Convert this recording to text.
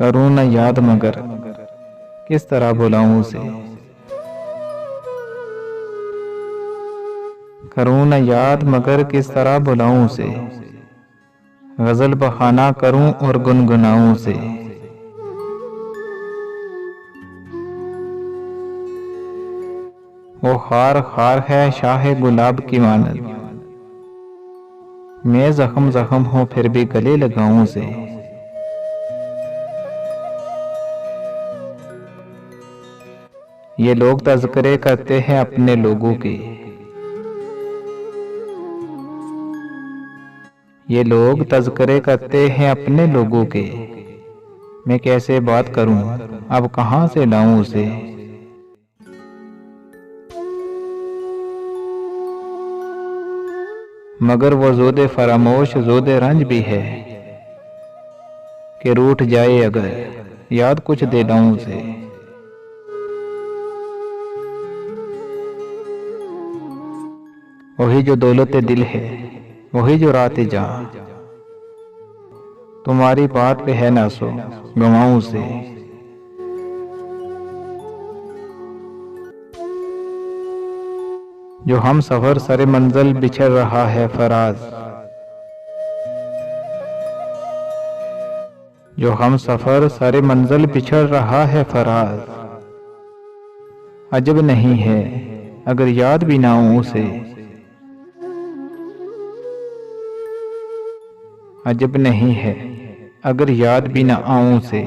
करूँ न याद मगर किस तरह भुलाऊं उसे। करूँ न याद मगर किस तरह भुलाऊं उसे। गजल बहाना करूं और गुनगुनाऊं उसे। वो खार खार है शाह गुलाब की मानद। मैं जख्म जख्म हूं फिर भी गले लगाऊं उसे। ये लोग तज़किरे करते हैं अपने लोगों के। ये लोग तज़किरे करते हैं अपने लोगों के। मैं कैसे बात करूं अब कहां से लाऊं उसे। मगर वो ज़ोदे फरामोश ज़ोदे रंज भी है कि रूठ जाए अगर याद कुछ दे लाऊं उसे। वही जो दौलत दिल है वही जो रात जहां। तुम्हारी बात पे है ना सो गवाऊं उसे। जो हम सफर सरे मंजिल बिछड़ रहा है फराज। जो हम सफर सरे मंजिल बिछड़ रहा है फराज। अजब नहीं है अगर याद भी ना आऊं उसे। अजब नहीं है अगर याद भी ना आऊं उसे।